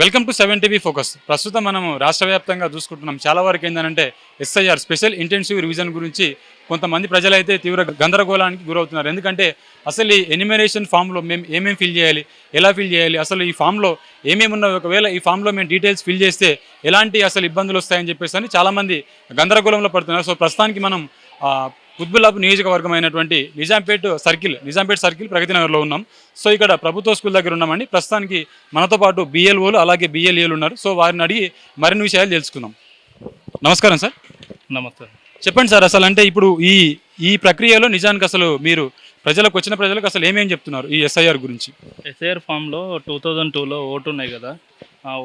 Welcome to 7 TV focus. ప్రస్తుతం మనము రాష్ట్ర వ్యాప్తంగా చూసుకుంటున్నాం. చాలా వరకు ఏంటంటే ఎస్ఐఆర్ స్పెషల్ ఇంటెన్సివ్ రివిజన్ గురించి కొంతమంది ప్రజలైతే తీవ్ర గందరగోళానికి గురవుతున్నారు. ఎందుకంటే అసలు ఈ ఎన్యుమరేషన్ ఫామ్లో మేము ఏమేమి ఫిల్ చేయాలి, ఎలా ఫిల్ చేయాలి, అసలు ఈ ఫామ్లో ఏమేమి ఉన్నది, ఒకవేళ ఈ ఫామ్లో మేము డీటెయిల్స్ ఫిల్ చేస్తే ఎలాంటి అసలు ఇబ్బందులు వస్తాయని చెప్పేసి అని చాలామంది గందరగోళంలో పడుతున్నారు. సో ప్రస్తుతానికి మనం కుత్బుల్లాపూర్ నియోజకవర్గం అయినటువంటి నిజాంపేట్ సర్కిల్ ప్రగతి నగర్లో ఉన్నాం. సో ఇక్కడ ప్రభుత్వ స్కూల్ దగ్గర ఉన్నామండి. ప్రస్తుతానికి మనతో పాటు బిఎల్ఓలు అలాగే బిఎల్ఏలు ఉన్నారు. సో వారిని అడిగి మరిన్ని విషయాలు తెలుసుకుందాం. నమస్కారం సార్. నమస్తే. చెప్పండి సార్, అసలు అంటే ఇప్పుడు ఈ ఈ ప్రక్రియలో నిజానికి అసలు మీరు వచ్చిన ప్రజలకు అసలు ఏమేమి చెప్తున్నారు ఈ ఎస్ఐఆర్ గురించి? ఎస్ఐఆర్ ఫామ్లో 2002లో ఓటు ఉన్నాయి కదా, ఆ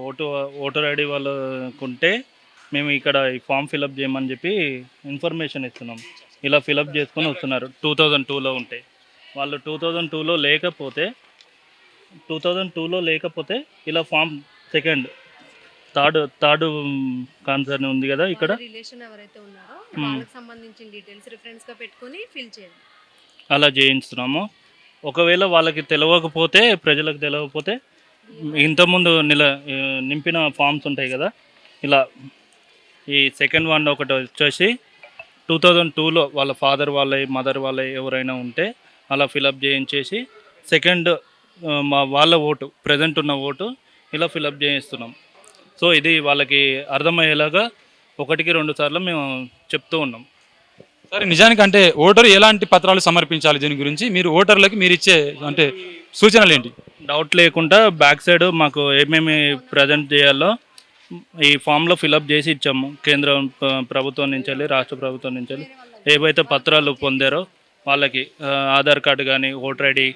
ఓటర్ ఐడి వాళ్ళకుంటే మేము ఇక్కడ ఈ ఫామ్ ఫిలప్ చేయమని చెప్పి ఇన్ఫర్మేషన్ ఇస్తున్నాం. ఇలా ఫిలప్ చేసుకొని వస్తున్నారు 2002లో ఉంటే. వాళ్ళు 2002లో లేకపోతే ఇలా ఫామ్ సెకండ్ థర్డ్ కాన్సర్న్ ఉంది కదా ఇక్కడ, రిలేషన్ ఎవరైతే ఉన్నారో వాళ్ళకి సంబంధించిన డీటెయిల్స్ రిఫరెన్స్ గా పెట్టుకొని ఫిల్ చేయండి. అలా చేయిస్తున్నాము. ఒకవేళ వాళ్ళకి ప్రజలకు తెలియకపోతే ఇంతకుముందు నింపిన ఫామ్స్ ఉంటాయి కదా, ఇలా ఈ సెకండ్ వన్ ఒకటి వచ్చేసి 2002లో వాళ్ళ ఫాదర్ మదర్ ఎవరైనా ఉంటే అలా ఫిలప్ చేయించేసి సెకండ్ వాళ్ళ ఓటు ప్రజెంట్ ఉన్న ఓటు ఇలా ఫిలప్ చేయిస్తున్నాం. సో ఇది వాళ్ళకి అర్థమయ్యేలాగా 1-2 సార్లు మేము చెప్తూ ఉన్నాం. సరే, నిజానికి అంటే ఓటరు ఎలాంటి పత్రాలు సమర్పించాలి, దీని గురించి మీరు ఓటర్లకు మీరు ఇచ్చే అంటే సూచనలు ఏంటి? డౌట్ లేకుండా బ్యాక్ సైడ్ మాకు ఏమేమి ప్రజెంట్ చేయాలో ఈ ఫామ్లో ఫిలప్ చేసి ఇచ్చాము. కేంద్ర ప్రభుత్వం నుంచి రాష్ట్ర ప్రభుత్వం నుంచి ఏవైతే పత్రాలు పొందారో వాళ్ళకి ఆధార్ కార్డు కానీ, ఓటర్ ఐడి,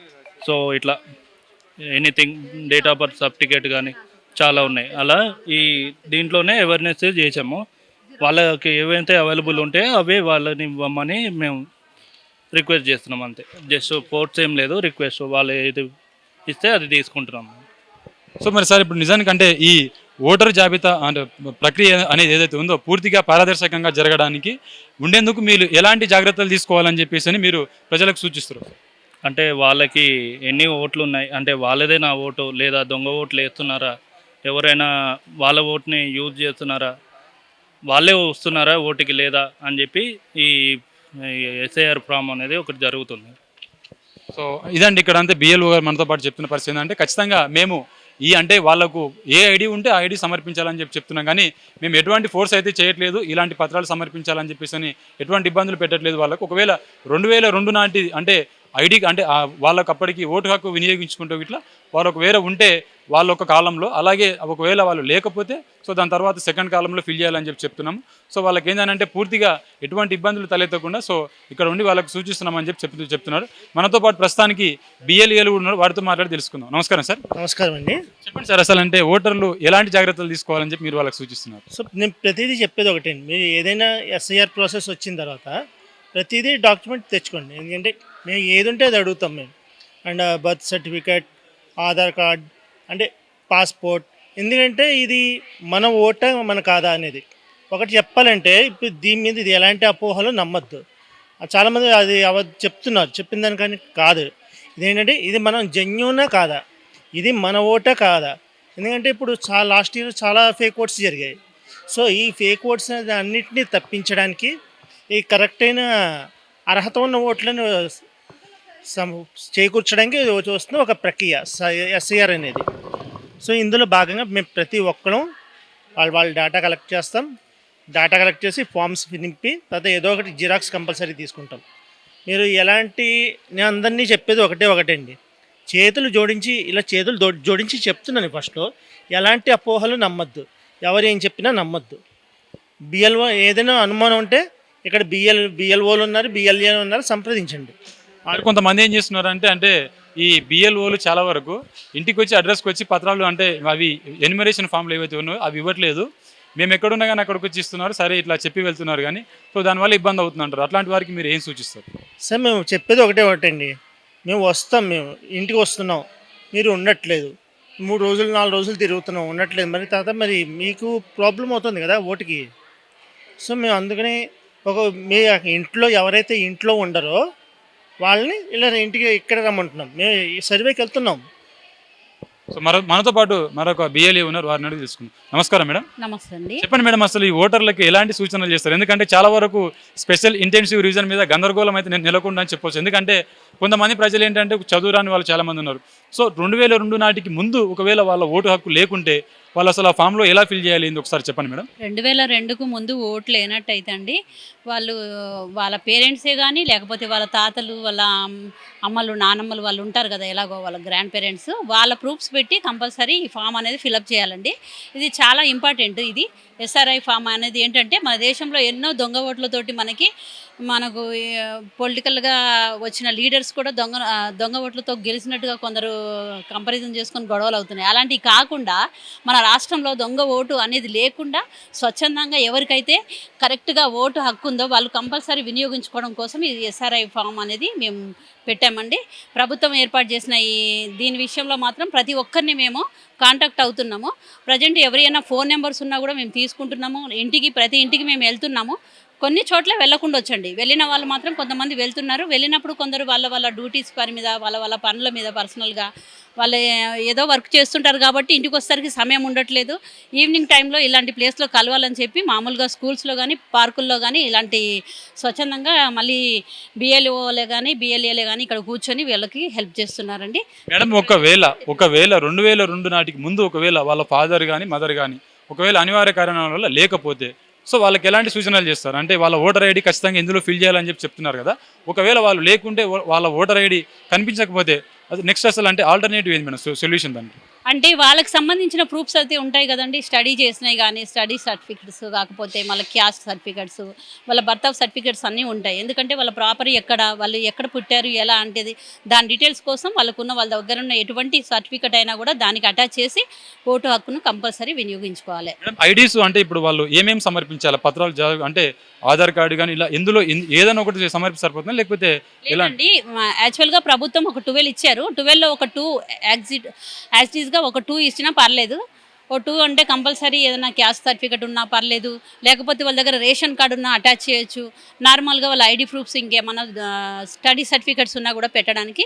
సో ఇట్లా anything, date of birth certificate కానీ చాలా ఉన్నాయి. అలా ఈ దీంట్లోనే అవేర్నెస్ చేసాము. వాళ్ళకి ఏవైతే అవైలబుల్ ఉంటాయో అవే వాళ్ళని ఇవ్వమని మేము రిక్వెస్ట్ చేస్తున్నాం. అంతే, జస్ట్ ఫోర్స్ ఏం లేదు, రిక్వెస్ట్. వాళ్ళు ఏది ఇస్తే అది తీసుకుంటున్నాము. సో మరి సార్, ఇప్పుడు నిజానికి అంటే ఈ ఓటర్ జాబితా అంటే ప్రక్రియ అనేది ఏదైతే ఉందో పూర్తిగా పారదర్శకంగా జరగడానికి ఉండేందుకు మీరు ఎలాంటి జాగ్రత్తలు తీసుకోవాలని చెప్పేసి అని మీరు ప్రజలకు సూచిస్తారు? అంటే వాళ్ళకి ఎన్ని ఓట్లు ఉన్నాయి, అంటే వాళ్ళదే నా ఓటు లేదా దొంగ ఓట్లు వేస్తున్నారా, ఎవరైనా వాళ్ళ ఓటుని యూజ్ చేస్తున్నారా, వాళ్ళే వస్తున్నారా ఓటుకి లేదా అని చెప్పి ఈ ఎస్ఐఆర్ ఫామ్ అనేది ఒకటి జరుగుతుంది. సో ఇదండి, ఇక్కడ అంతే బిఎల్ఓ గారు మనతో పాటు చెప్తున్న పరిస్థితి ఏంటంటే ఖచ్చితంగా మేము అంటే వాళ్ళకు ఏ ఐడి ఉంటే ఆ ఐడి సమర్పించాలని చెప్తున్నాం, కానీ మేము ఎటువంటి ఫోర్స్ అయితే చేయట్లేదు. ఇలాంటి పత్రాలు సమర్పించాలని చెప్పేసి ఎటువంటి ఇబ్బందులు పెట్టట్లేదు వాళ్ళకు. ఒకవేళ 2002 నాటి అంటే ఐడి అంటే వాళ్ళకు అప్పటికి ఓటు హక్కు వినియోగించుకుంటూ ఇట్లా వాళ్ళు ఒకవేళ ఉంటే వాళ్ళ ఒక కాలంలో, అలాగే ఒకవేళ వాళ్ళు లేకపోతే సో దాని తర్వాత సెకండ్ కాలంలో ఫిల్ చేయాలని చెప్తున్నాము. సో వాళ్ళకి ఏంటంటే పూర్తిగా ఎటువంటి ఇబ్బందులు తలెత్తకుండా సో ఇక్కడ ఉండి వాళ్ళకి సూచిస్తున్నామని చెప్తున్నారు. మనతో పాటు ప్రస్తుతానికి బిఎల్ఏలు ఉన్నారు, వారితో మాట్లాడి తెలుసుకుందాం. నమస్కారం సార్. నమస్కారం అండి. చెప్పండి సార్, అసలు అంటే ఓటర్లు ఎలాంటి జాగ్రత్తలు తీసుకోవాలని చెప్పి మీరు వాళ్ళకి సూచిస్తున్నారు? సో నేను ప్రతిదీ చెప్పేది ఒకటండి, మీరు ఏదైనా ఎస్ఐఆర్ ప్రాసెస్ వచ్చిన తర్వాత ప్రతిదీ డాక్యుమెంట్ తెచ్చుకోండి. ఎందుకంటే మేము ఏది ఉంటే అది అడుగుతాం మేము. And birth certificate, Aadhaar card, అంటే పాస్పోర్ట్. ఎందుకంటే ఇది మన ఓట మన కాదా అనేది ఒకటి చెప్పాలంటే ఇప్పుడు దీని మీద ఇది ఎలాంటి అపోహలు నమ్మద్దు. చాలామంది అది చెప్తున్నారు, చెప్పిన దానికని కాదు. ఇదేంటంటే ఇది మనం జెన్యూనా కాదా, ఇది మన ఓట కాదా. ఎందుకంటే ఇప్పుడు లాస్ట్ ఇయర్ చాలా ఫేక్ ఓట్స్ జరిగాయి. సో ఈ ఫేక్ ఓట్స్ అన్నింటినీ తప్పించడానికి ఈ కరెక్ట్ అయిన అర్హత ఉన్న ఓట్లను చేకూర్చడానికి వస్తున్న ఒక ప్రక్రియ ఎస్ఐఆర్ అనేది. సో ఇందులో భాగంగా మేము ప్రతి ఒక్కరం వాళ్ళ డేటా కలెక్ట్ చేస్తాం. డేటా కలెక్ట్ చేసి ఫామ్స్ నింపి తర్వాత ఏదో ఒకటి జిరాక్స్ కంపల్సరీ తీసుకుంటాం. మీరు నేను అందరినీ చెప్పేది ఒకటండి, చేతులు జోడించి చెప్తున్నాను ఫస్ట్లో. ఎలాంటి అపోహలు నమ్మద్దు, ఎవరు ఏం చెప్పినా నమ్మద్దు. బిఎల్ఓ ఏదైనా అనుమానం ఉంటే ఇక్కడ బిఎల్ఓలు ఉన్నారు, బిఎల్ఏలు ఉన్నారు, సంప్రదించండి. కొంతమంది ఏం చేస్తున్నారంటే అంటే ఈ బిఎల్ఓలు చాలా వరకు ఇంటికి వచ్చి అడ్రస్కి వచ్చి పత్రాలు అంటే అవి ఎన్యుమరేషన్ ఫామ్లు ఏవైతే ఉన్నాయో అవి ఇవ్వట్లేదు. మేము ఎక్కడున్నా కానీ అక్కడికి వచ్చి ఇస్తున్నారు, సరే ఇట్లా చెప్పి వెళ్తున్నారు, కానీ సో దానివల్ల ఇబ్బంది అవుతుందంటారు. అట్లాంటి వారికి మీరు ఏం సూచిస్తారు? సార్ మేము చెప్పేది ఒకటండి, మేము ఇంటికి వస్తున్నాం, మీరు ఉండట్లేదు, 3 రోజులు 4 రోజులు తిరుగుతున్నాం, ఉండట్లేదు, మరి తర్వాత మరి మీకు ప్రాబ్లం అవుతుంది కదా ఓటుకి. సో మేము అందుకని మీ ఇంట్లో ఎవరైతే ఇంట్లో ఉండరో వాళ్ళని ఇలా ఇంటికి ఇక్కడ రమ్మంటున్నాం. మేము ఈ సర్వేకి వెళ్తున్నాం. సో మనతో పాటు మరొక బిఎల్ఏ ఉన్నారు, వారిని అడిగి తీసుకుందాం. నమస్కారం మేడం. నమస్తే అండి. చెప్పండి మేడం, అసలు ఈ ఓటర్లకి ఎలాంటి సూచనలు చేస్తారు? ఎందుకంటే చాలా వరకు స్పెషల్ ఇంటెన్సివ్ రివిజన్ మీద గందరగోళం అయితే నెలకొందని చెప్పొచ్చు. ఎందుకంటే కొంతమంది ప్రజలు ఏంటంటే చదువు రాని వాళ్ళు చాలా మంది ఉన్నారు. సో 2002 నాటికి ముందు ఒకవేళ వాళ్ళ ఓటు హక్కు లేకుంటే వాళ్ళు అసలు ఆ ఫామ్లో ఎలా ఫిల్ చేయాలి ఏంది ఒకసారి చెప్పండి మేడం. 2002కు ముందు ఓట్లు లేనట్టయితే అండి, వాళ్ళు వాళ్ళ పేరెంట్సే కానీ లేకపోతే వాళ్ళ తాతలు వాళ్ళ అమ్మలు నానమ్మలు వాళ్ళు ఉంటారు కదా, ఎలాగో వాళ్ళ గ్రాండ్ పేరెంట్స్ వాళ్ళ ప్రూఫ్స్ పెట్టి కంపల్సరీ ఈ ఫామ్ అనేది ఫిలప్ చేయాలండి. ఇది చాలా ఇంపార్టెంట్. ఇది ఎస్ఆర్ఐ ఫామ్ అనేది ఏంటంటే మన దేశంలో ఎన్నో దొంగ ఓట్లతోటి మనకు పొలిటికల్గా వచ్చిన లీడర్స్ కూడా దొంగ ఓట్లతో గెలిచినట్టుగా కొందరు కంపారిజన్ చేసుకొని గొడవలు అవుతున్నాయి. అలాంటివి కాకుండా మన రాష్ట్రంలో దొంగ ఓటు అనేది లేకుండా స్వచ్ఛందంగా ఎవరికైతే కరెక్ట్గా ఓటు హక్కు ఉందో వాళ్ళు కంపల్సరీ వినియోగించుకోవడం కోసం ఈ ఎస్ఆర్ఐ ఫామ్ అనేది మేము పెట్టామండి. ప్రభుత్వం ఏర్పాటు చేసిన దీని విషయంలో మాత్రం ప్రతి ఒక్కరిని మేము కాంటాక్ట్ అవుతున్నాము. ప్రజెంట్ ఎవరైనా ఫోన్ నెంబర్స్ ఉన్నా కూడా మేము తీసుకుంటున్నాము. ప్రతి ఇంటికి మేము వెళ్తున్నాము. కొన్ని చోట్ల వెళ్ళకుండా వచ్చండి, వెళ్ళిన వాళ్ళు మాత్రం కొంతమంది వెళ్తున్నారు. వెళ్ళినప్పుడు కొందరు వాళ్ళ డ్యూటీస్ పని మీద వాళ్ళ పనుల మీద పర్సనల్గా వాళ్ళు ఏదో వర్క్ చేస్తుంటారు కాబట్టి ఇంటికి వచ్చేసరికి సమయం ఉండట్లేదు. ఈవినింగ్ టైంలో ఇలాంటి ప్లేస్లో కలవాలని చెప్పి మామూలుగా స్కూల్స్లో కానీ పార్కుల్లో కానీ ఇలాంటి స్వచ్ఛందంగా మళ్ళీ బిఎల్ఓలే కానీ బిఎల్ఏలే కానీ ఇక్కడ కూర్చొని వీళ్ళకి హెల్ప్ చేస్తున్నారండి. మేడం ఒకవేళ 2002 నాటికి ముందు ఒకవేళ వాళ్ళ ఫాదర్ కానీ మదర్ కానీ ఒకవేళ అనివార్య కారణాల వల్ల లేకపోతే సో వాళ్ళకి ఎలాంటి సూచనలు చేస్తారు? అంటే వాళ్ళ ఓటర్ ఐడి ఖచ్చితంగా ఇందులో ఫిల్ చేయాలని చెప్తున్నారు కదా, ఒకవేళ వాళ్ళు లేకుంటే వాళ్ళ ఓటర్ ఐడి కనిపించకపోతే అది నెక్స్ట్ అసలు అంటే ఆల్టర్నేటివ్ ఏంది మేడం సొల్యూషన్ దానికి? అంటే వాళ్ళకి సంబంధించిన ప్రూఫ్స్ అయితే ఉంటాయి కదండి, స్టడీ చేసినవి కానీ స్టడీ సర్టిఫికెట్స్, కాకపోతే వాళ్ళ క్యాస్ట్ సర్టిఫికెట్స్, వాళ్ళ బర్త్ ఆఫ్ సర్టిఫికెట్స్ అన్నీ ఉంటాయి. ఎందుకంటే వాళ్ళ ప్రాపర్ వాళ్ళు ఎక్కడ పుట్టారు ఎలా అంటే దాని డీటెయిల్స్ కోసం వాళ్ళ దగ్గర ఉన్న ఎటువంటి సర్టిఫికెట్ అయినా కూడా దానికి అటాచ్ చేసి ఓటు హక్కును కంపల్సరీ వినియోగించుకోవాలి. ఐడీస్ అంటే ఇప్పుడు వాళ్ళు ఏమేమి సమర్పించాలి పత్రాలు? అంటే ఆధార్ కార్డు కానీ ఇలా ఏదైనా ఒకటి సమర్పిస్తే సరిపోతుందా లేకపోతే లేదండి? యాక్చువల్గా ప్రభుత్వం ఒక 12 ఇచ్చారు. 12లో ఒక 2 యాక్సిస్గా ఒక 2 ఇచ్చినా పర్లేదు. ఓ 2 అంటే కంపల్సరీ ఏదైనా క్యాస్ట్ సర్టిఫికెట్ ఉన్నా పర్లేదు, లేకపోతే వాళ్ళ దగ్గర రేషన్ కార్డు ఉన్నా అటాచ్ చేయొచ్చు. నార్మల్గా వాళ్ళ ఐడి ప్రూఫ్స్ ఇంకేమన్నా స్టడీ సర్టిఫికెట్స్ ఉన్నా కూడా పెట్టడానికి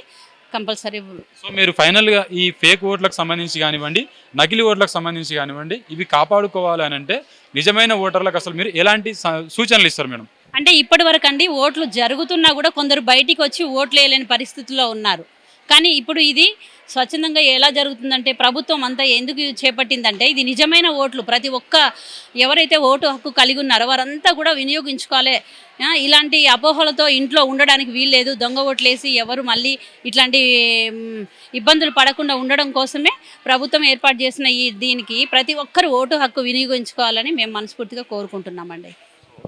కంపల్సరీ. సో మీరు ఫైనల్గా ఈ ఫేక్ ఓట్లకు సంబంధించి కానివ్వండి, నకిలీ ఓట్లకు సంబంధించి కానివ్వండి, ఇవి కాపాడుకోవాలి అని అంటే నిజమైన ఓటర్లకు అసలు మీరు ఎలాంటి సూచనలు ఇస్తారు మేడం? అంటే ఇప్పటి వరకు అండి ఓట్లు జరుగుతున్నా కూడా కొందరు బయటికి వచ్చి ఓట్లు వేయలేని పరిస్థితుల్లో ఉన్నారు. కానీ ఇప్పుడు ఇది స్వచ్ఛందంగా ఎలా జరుగుతుందంటే ప్రభుత్వం అంతా ఎందుకు చేపట్టిందంటే ఇది నిజమైన ఓట్లు ప్రతి ఒక్క ఎవరైతే ఓటు హక్కు కలిగి ఉన్నారో వారంతా కూడా వినియోగించుకోవాలి. ఇలాంటి అపోహలతో ఇంట్లో ఉండడానికి వీల్లేదు. దొంగ ఓట్లు వేసి ఎవరు మళ్ళీ ఇట్లాంటి ఇబ్బందులు పడకుండా ఉండడం కోసమే ప్రభుత్వం ఏర్పాటు చేసిన దీనికి ప్రతి ఒక్కరు ఓటు హక్కు వినియోగించుకోవాలని మేము మనస్ఫూర్తిగా కోరుకుంటున్నామండి.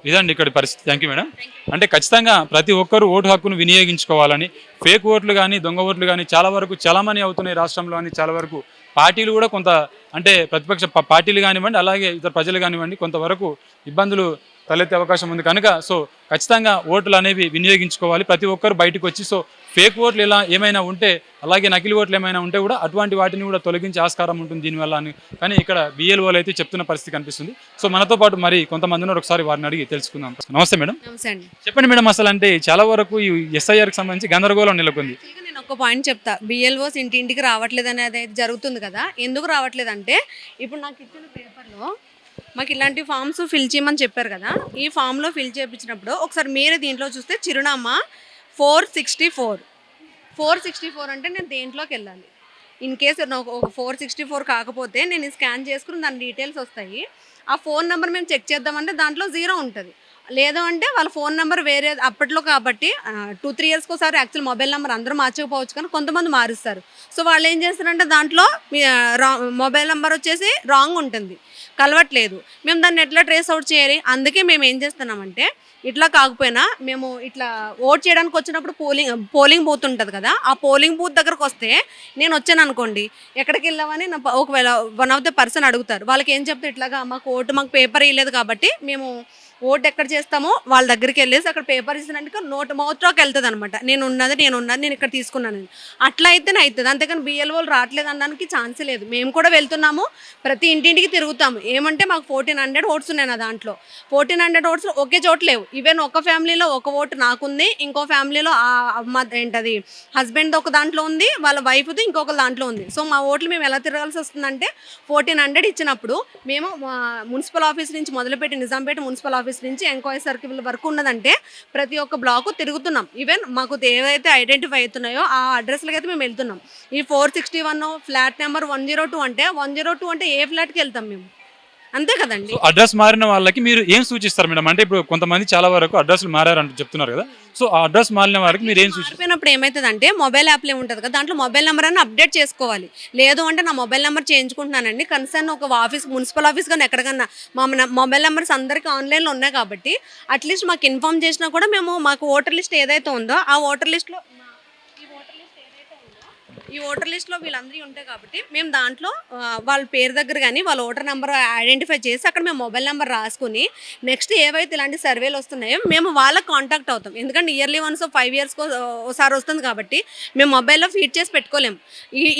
ఇదండి ఇక్కడ పరిస్థితి. Thank you madam. అంటే ఖచ్చితంగా ప్రతి ఒక్కరు ఓటు హక్కును వినియోగించుకోవాలని, ఫేక్ ఓట్లు కానీ దొంగ ఓట్లు కానీ చాలా వరకు చలామణి అవుతున్నాయి రాష్ట్రంలో అని చాలా వరకు పార్టీలు కూడా కొంత అంటే ప్రతిపక్ష పార్టీలు కానివ్వండి అలాగే ఇతర ప్రజలు కానివ్వండి కొంతవరకు ఇబ్బందులు తలెత్తే అవకాశం ఉంది కనుక సో ఖచ్చితంగా ఓట్లు అనేవి వినియోగించుకోవాలి ప్రతి ఒక్కరు బయటకు వచ్చి. సో ఫేక్ ఓట్లు ఏమైనా ఉంటే అలాగే నకిలీ ఓట్లు ఏమైనా ఉంటే కూడా అటువంటి వాటిని కూడా తొలగించే ఆస్కారం ఉంటుంది దీనివల్ల అని కానీ ఇక్కడ బిఎల్ఓలు అయితే చెప్తున్న పరిస్థితి కనిపిస్తుంది. సో మనతో పాటు మరి కొంతమంది ఉన్నారు, ఒకసారి వారిని అడిగి తెలుసుకుందాం. నమస్తే మేడం. నమస్తే అండి. చెప్పండి మేడం, అసలు అంటే చాలా వరకు ఈ ఎస్ఐఆర్కి సంబంధించి గందరగోళం నెలకొంది. నేను ఒక పాయింట్ చెప్తా. బిఎల్ఓస్ ఇంటింటికి రావట్లేదు అనేది అయితే జరుగుతుంది కదా, ఎందుకు రావట్లేదు అంటే ఇప్పుడు నాకు ఇచ్చిన పేపర్లో మాకు ఇలాంటి ఫామ్స్ ఫిల్ చేయమని చెప్పారు కదా, ఈ ఫామ్లో ఫిల్ చేయించినప్పుడు ఒకసారి మీరే దీంట్లో చూస్తే చిరునామా 464 అంటే నేను దేంట్లోకి వెళ్ళాలి? ఇన్ కేసు నాకు ఒక 464 కాకపోతే నేను స్కాన్ చేసుకుని దాని డీటెయిల్స్ వస్తాయి. ఆ ఫోన్ నెంబర్ మేము చెక్ చేద్దామంటే దాంట్లో 0 ఉంటుంది. లేదు అంటే వాళ్ళ ఫోన్ నెంబర్ వేరే అప్పట్లో కాబట్టి 2-3 ఇయర్స్కి ఒకసారి యాక్చువల్ మొబైల్ నెంబర్ అందరూ మార్చకపోవచ్చు కానీ కొంతమంది మారుస్తారు. సో వాళ్ళు ఏం చేస్తారంటే దాంట్లో మొబైల్ నెంబర్ వచ్చేసి రాంగ్ ఉంటుంది, కలవట్లేదు. మేము దాన్ని ఎట్లా ట్రేస్ అవుట్ చేయాలి? అందుకే మేము ఏం చేస్తున్నామంటే ఇట్లా కాకపోయినా మేము ఇట్లా ఓట్ చేయడానికి వచ్చినప్పుడు పోలింగ్ బూత్ ఉంటుంది కదా, ఆ పోలింగ్ బూత్ దగ్గరకు వస్తే నేను వచ్చాను అనుకోండి, ఎక్కడికి వెళ్ళామని ఒకవేళ వన్ ఆఫ్ ద పర్సన్ అడుగుతారు. వాళ్ళకి ఏం చెప్తే ఇట్లాగా మాకు పేపర్ ఇవ్వలేదు కాబట్టి మేము ఓట్ ఎక్కడ చేస్తామో వాళ్ళ దగ్గరికి వెళ్ళేసి అక్కడ పేపర్ ఇచ్చినట్టుగా మౌత్ టాక్ వెళ్తుంది అనమాట, నేను ఇక్కడ తీసుకున్నాను. అట్లా అయితేనే అవుతుంది, అంతేకాని బిఎల్ఓలు రావట్లేదు అనడానికి ఛాన్సే లేదు. మేము కూడా వెళ్తున్నాము, ప్రతి ఇంటింటికి తిరుగుతాము. ఏమంటే మాకు 1400 ఓట్స్ ఉన్నాయి నా దాంట్లో. 1400 ఓట్స్ ఒకే చోట లేవు. ఈవెన్ ఒక ఫ్యామిలీలో ఒక ఓటు నాకుంది, ఇంకో ఫ్యామిలీలో అమ్మ ఏంటది హస్బెండ్ ఒక దాంట్లో ఉంది, వాళ్ళ వైఫ్ది ఇంకొక దాంట్లో ఉంది. సో మా ఓట్లు మేము ఎలా తిరగాల్సి వస్తుందంటే 1400 ఇచ్చినప్పుడు మేము మున్సిపల్ ఆఫీస్ నుంచి మొదలుపెట్టి నిజాంపేట మున్సిపల్ ఆఫీస్ నుంచి ఎంక్వైరీ సర్కిల్ వరకు ఉన్నదంటే ప్రతి ఒక్క బ్లాకు తిరుగుతున్నాం. ఈవెన్ మాకు ఏవైతే ఐడెంటిఫై అవుతున్నాయో ఆ అడ్రస్లకి అయితే మేము వెళ్తున్నాం. ఈ 461 ఫ్లాట్ నెంబర్ 102 అంటే 102 అంటే ఏ ఫ్లాట్కి వెళ్తాం మేము, అంతే కదండి. అడ్రస్ మారిన వాళ్ళకి మీరు ఏం సూచిస్తారు మేడం? అంటే ఇప్పుడు కొంతమంది చాలా వరకు అడ్రస్లు మారారంటూ చెప్తున్నారు కదా, సో ఆ అడ్రస్ మారిన వారికి మీరు ఏం సూచిస్తారు? మారిపోయినప్పుడు ఏమవుతుందంటే మొబైల్ యాప్లో ఉంటుంది కదా, దాంట్లో మొబైల్ నెంబర్ అని అప్డేట్ చేసుకోవాలి. లేదు అంటే నా మొబైల్ నెంబర్ చేయించుకుంటున్నానండి, కన్సర్న్ ఒక ఆఫీస్ మున్సిపల్ ఆఫీస్ కానీ ఎక్కడికన్నా మా మొబైల్ నెంబర్స్ అందరికీ ఆన్లైన్లో ఉన్నాయి కాబట్టి అట్లీస్ట్ మాకు ఇన్ఫామ్ చేసినా కూడా మేము మాకు ఓటర్ లిస్ట్ ఏదైతే ఉందో ఆ ఓటర్ లిస్ట్లో ఈ ఓటర్ లిస్ట్లో వీళ్ళందరూ ఉంటాయి కాబట్టి మేము దాంట్లో వాళ్ళ పేరు దగ్గర కానీ వాళ్ళ ఓటర్ నెంబర్ ఐడెంటిఫై చేసి అక్కడ మేము మొబైల్ నెంబర్ రాసుకుని నెక్స్ట్ ఏవైతే ఇలాంటి సర్వేలు వస్తున్నాయో మేము వాళ్ళకి కాంటాక్ట్ అవుతాం. ఎందుకంటే ఇయర్లీ వన్స్ 5 ఇయర్స్కి ఒకసారి వస్తుంది కాబట్టి మేము మొబైల్లో ఫీడ్ చేసి పెట్టుకోలేము.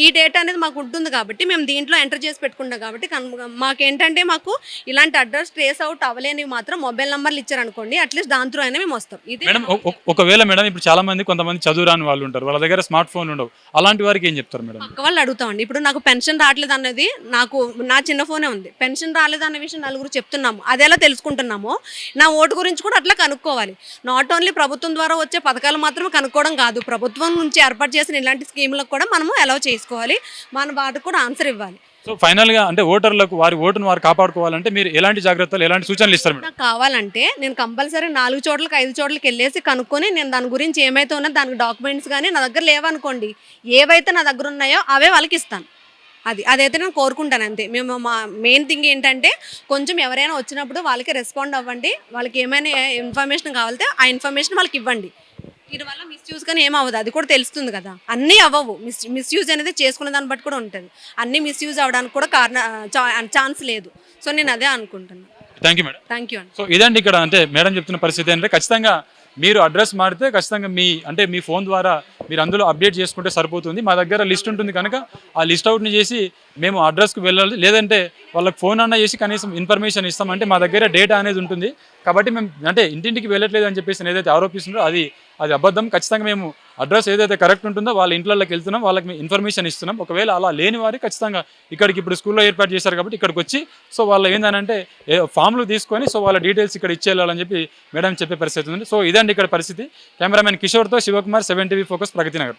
ఈ డేటా అనేది మాకు ఉంటుంది కాబట్టి మేము దీంట్లో ఎంటర్ చేసి పెట్టుకుంటాం కాబట్టి మాకేంటంటే మాకు ఇలాంటి అడ్రస్ ట్రేస్ అవుట్ అవ్వలేనివి మాత్రం మొబైల్ నెంబర్లు ఇచ్చారనుకోండి, అట్లీస్ట్ దాని త్రూ అయినా మేము వస్తాం. ఇది మేడం ఒకవేళ మేడం ఇప్పుడు చాలా మంది కొంతమంది చదువురాని వాళ్ళు ఉంటారు, వాళ్ళ దగ్గర స్మార్ట్ ఫోన్లు ఉండవు, అలాంటి వారికి ఏం చెప్తారు మేడం? పక్క వాళ్ళు అడుగుతామండి. ఇప్పుడు నాకు పెన్షన్ రావట్లేదు అన్నది నా చిన్న ఫోనే ఉంది, పెన్షన్ రాలేదు అన్న విషయం నలుగురు చెప్తున్నాము, అది ఎలా తెలుసుకుంటున్నామో నా ఓటు గురించి కూడా అట్లా కనుక్కోవాలి. నాట్ ఓన్లీ ప్రభుత్వం ద్వారా వచ్చే పథకాలు మాత్రమే కనుక్కోవడం కాదు, ప్రభుత్వం నుంచి ఏర్పాటు చేసిన ఇలాంటి స్కీములకు కూడా మనము అలౌ చేసుకోవాలి, మన వాటికి కూడా ఆన్సర్ ఇవ్వాలి. సో ఫైనల్గా అంటే ఓటర్లకు వారి ఓటును వారు కాపాడుకోవాలంటే మీరు ఎలాంటి జాగ్రత్తలు ఎలాంటి సూచనలు ఇస్తారు మేడం? నాకు కావాలంటే నేను కంపల్సరీ 4 చోట్లకి 5 చోట్లకి వెళ్ళేసి కనుక్కొని నేను దాని గురించి ఏమైతే ఉన్నదో దానికి డాక్యుమెంట్స్ కానీ నా దగ్గర లేవనుకోండి, ఏవైతే నా దగ్గర ఉన్నాయో అవే వాళ్ళకి ఇస్తాను. అదైతే నేను కోరుకుంటాను అంతే. మేము మా మెయిన్ థింగ్ ఏంటంటే కొంచెం ఎవరైనా వచ్చినప్పుడు వాళ్ళకి రెస్పాండ్ అవ్వండి, వాళ్ళకి ఏమైనా ఇన్ఫర్మేషన్ కావాలంటే ఆ ఇన్ఫర్మేషన్ వాళ్ళకి ఇవ్వండి. దీనివల్ల మిస్యూజ్ కానీ ఏమవ్వదు, అది కూడా తెలుస్తుంది కదా. అన్నీ అవ్వవు, మిస్యూజ్ అనేది చేసుకునే దాన్ని బట్టి కూడా ఉంటుంది. అన్నీ మిస్యూజ్ అవ్వడానికి కూడా ఛాన్స్ లేదు. సో నేను అదే అనుకుంటున్నాను. Thank you madam. Thank you అండి. సో ఇదండి ఇక్కడ అంటే మేడం చెప్తున్న పరిస్థితి ఏంటంటే ఖచ్చితంగా మీరు అడ్రస్ మారితే ఖచ్చితంగా మీ ఫోన్ ద్వారా మీరు అందులో అప్డేట్ చేసుకుంటే సరిపోతుంది. మా దగ్గర లిస్ట్ ఉంటుంది కనుక ఆ లిస్ట్ అవుట్ని చేసి మేము అడ్రస్కి వెళ్ళాలి, లేదంటే వాళ్ళకి ఫోన్ అన్న చేసి కనీసం ఇన్ఫర్మేషన్ ఇస్తామంటే మా దగ్గర డేటా అనేది ఉంటుంది కాబట్టి మేము అంటే ఇంటింటికి వెళ్ళట్లేదు అని చెప్పేసి ఏదైతే ఆరోపిస్తుందో అది అబద్ధం. ఖచ్చితంగా మేము అడ్రస్ ఏదైతే కరెక్ట్ ఉంటుందో వాళ్ళ ఇంట్లోకి వెళ్తున్నాం, వాళ్ళకి మేము ఇన్ఫర్మేషన్ ఇస్తున్నాం. ఒకవేళ అలా లేని వారి ఖచ్చితంగా ఇక్కడికి ఇప్పుడు స్కూల్లో ఏర్పాటు చేశారు కాబట్టి ఇక్కడికి వచ్చి సో వాళ్ళు ఏంటంటే ఫామ్లు తీసుకొని సో వాళ్ళ డీటెయిల్స్ ఇక్కడ ఇచ్చేయాలని చెప్పి మేడం చెప్పే పరిస్థితి ఉంది. సో ఇదండి ఇక్కడ పరిస్థితి. Cameraman కిషోర్తో Shivakumar, 7 TV focus, Pragathi Nagar.